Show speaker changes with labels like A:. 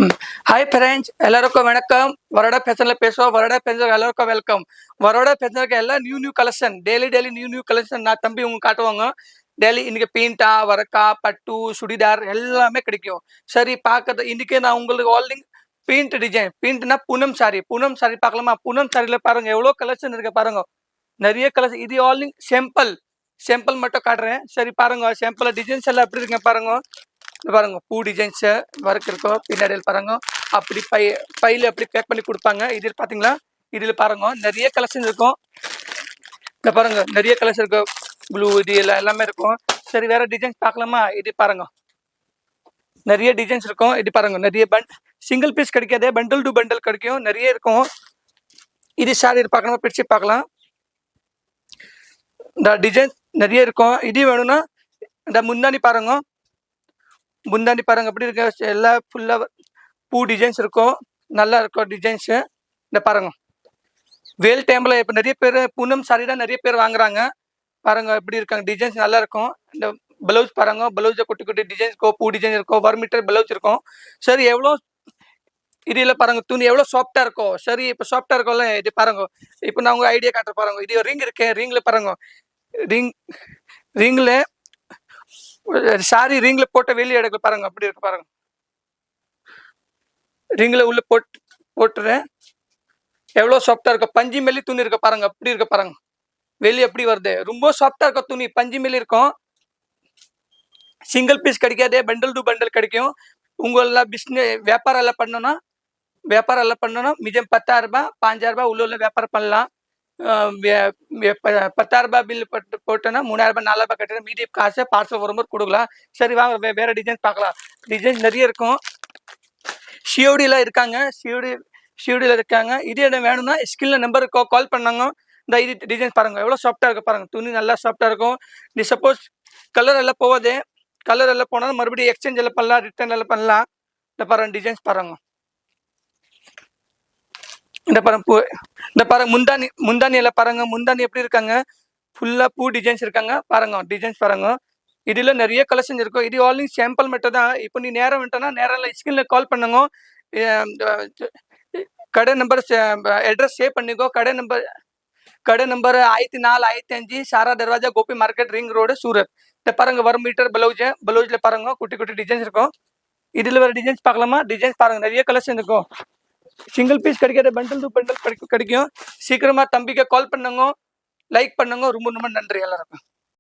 A: ம். Hi friends, எல்லாருக்கும் வணக்கம். வரோடா ஃபேஷன்ல பேசுவோம். வரோடா ஃபேஷன் எல்லாருக்கும் வெல்கம். வரோடா ஃபேஷனுக்கு எல்லாம் new collection daily new collection நான் தம்பி உங்களுக்கு காட்டுவாங்க. டெய்லி இன்னைக்கு பெயிண்டா, வரக்கா, பட்டு, சுடிதார் எல்லாமே கிடைக்கும். சரி பார்க்கறது இன்னைக்கு நான் உங்களுக்கு ஆல்ரெடி பெயிண்ட் டிசைன் பெயிண்ட்னா பூனம் சாரி பார்க்கலாமா? பூனம் சாரில பாருங்க எவ்வளோ கலெக்ஷன் இருக்கு பாருங்க. நிறைய கலெக்ஷன் இது ஆல்ரெடி சாம்பிள் மட்டும் காட்டுறேன். சரி பாருங்க சாம்பிள் டிசைன்ஸ் எல்லாம் எப்படி இருக்குங்க பாருங்க. இந்த பாருங்க பூ டிசைன்ஸ் ஒர்க் இருக்கும் பின்னாடியில் பாருங்க. அப்படி பையில அப்படி பேக் பண்ணி கொடுப்பாங்க. இதில் பாத்தீங்களா, இதில் பாருங்க நிறைய கலெக்ஷன் இருக்கும். இந்த பாருங்க நிறைய கலெக்ஷன் இருக்கும். ப்ளூ இது எல்லாமே இருக்கும். சரி வேற டிசைன்ஸ் பார்க்கலாமா? இது பாருங்க நிறைய டிசைன்ஸ் இருக்கும். இது பாருங்க நிறைய சிங்கிள் பீஸ் கிடைக்காது, பண்டல் டு பண்டல் கிடைக்கும், நிறைய இருக்கும். இது சாரி பார்க்கணும், பிரிச்சு பார்க்கலாம். இந்த டிசைன்ஸ் நிறைய இருக்கும். இது வேணும்னா இந்த முந்தானி பாருங்க எப்படி இருக்கு, எல்லாம் ஃபுல்லா பூ டிசைன்ஸ் இருக்கும், நல்லா இருக்கும் டிசைன்ஸ். இந்த பாருங்க வேல் டைம்ல இப்போ நிறைய பேர் பூனம் சாரி தான் நிறைய பேர் வாங்குறாங்க. பாருங்க எப்படி இருக்காங்க, டிசைன்ஸ் நல்லா இருக்கும். இந்த பிளவுஸ் பாருங்க, பிளவுஸ் குட்டி டிசைன்ஸ் இருக்கும், பூ டிசைன் இருக்கும், 1 மீட்டர் பிளவுஸ் இருக்கும். சரி எவ்வளோ இதுல பாருங்க துணி எவ்வளோ சாஃப்டா இருக்கும். சரி இப்போ சாஃப்டா இருக்கும்ல, இது பாருங்க. இப்போ நான் உங்க ஐடியா காட்டுற பாருங்க. இது ரிங் இருக்கு, ரிங்ல பாருங்க, ரிங்ல சாரி ரிங்ல போட்ட வெளியே எடுக்க பாருங்க அப்படி இருக்கு பாருங்க. ரிங்ல உள்ள போட்டுறேன், எவ்வளோ சாஃப்டா இருக்கும். பஞ்சு மேலி துணி இருக்க பாருங்க, அப்படி இருக்க பாருங்க. வெளியே எப்படி வருது, ரொம்ப சாஃப்டா இருக்கும் துணி, பஞ்சு மேலி இருக்கும். சிங்கிள் பீஸ் கிடைக்காதே, பண்டல் டு பண்டல் கிடைக்கும். உங்களெல்லாம் பிஸ்னஸ் வியாபாரம் எல்லாம் பண்ணணும்னா மிஜம் 10,000 ரூபாய் 5,000 ரூபாய் உள்ள வியாபாரம் பண்ணலாம். 10,000 ரூபாய் பில் போட்டோன்னா 3,000 ரூபாய் 4,000 ரூபாய் கட்டினா மீதி காசை பார்சல் வரும்போது கொடுக்கலாம். சரி வாங்க வேற டிசைன்ஸ் பார்க்கலாம். டிசைன்ஸ் நிறைய இருக்கும். சிஓடியில் இருக்காங்க, சிஓடியில் இருக்காங்க. இது இடம் வேணும்னா ஸ்கில்ல நம்பருக்கு கால் பண்ணாங்க. இந்த இது டிசைன்ஸ் பாருங்க எவ்வளோ சாஃப்டா இருக்கு பாருங்க. துணி நல்லா சாஃப்டா இருக்கும். நீ சப்போஸ் கலர் எல்லாம் போனாலும் மறுபடியும் எக்ஸ்சேஞ்ச் எல்லாம் பண்ணலாம், ரிட்டர்ன் எல்லாம் பண்ணலாம். இந்த பாருங்க டிசைன்ஸ் பாருங்க. இந்த பாருங்க முந்தானி எல்லாம் பாருங்க. முந்தானி எப்படி இருக்காங்க, ஃபுல்லா பூ டிசைன்ஸ் இருக்காங்க பாருங்க. டிசைன்ஸ் பாருங்க, இதுல நிறைய கலெக்ஷன் இருக்கும். இது ஆல்ரெடி சாம்பிள் மட்டும் தான். இப்போ நீ நேரம் வந்துட்டோன்னா நேரம் ஸ்கிரீன்ல கால் பண்ணுங்க. கடை நம்பர் அட்ரஸ் சேவ் பண்ணிக்கோ. கடை number 1004 1005 Sahara Darwaja Gopi market ring road Surat. இந்த பாருங்க 1 மீட்டர் பிளவுஸ்ல பாருங்க குட்டி டிசைன்ஸ் இருக்கும். இதுல வேற டிசைன்ஸ் பார்க்கலாமா? டிசைன்ஸ் பாருங்க நிறைய கலெக்ஷன் இருக்கும். சிங்கிள் பீஸ் கிடைக்காத, பண்டல் டு பண்டல் கிடைக்கும். சீக்கிரமா தம்பிக்கு கால் பண்ணுங்க, லைக் பண்ணுங்க. ரொம்ப நன்றி எல்லாருக்கும்.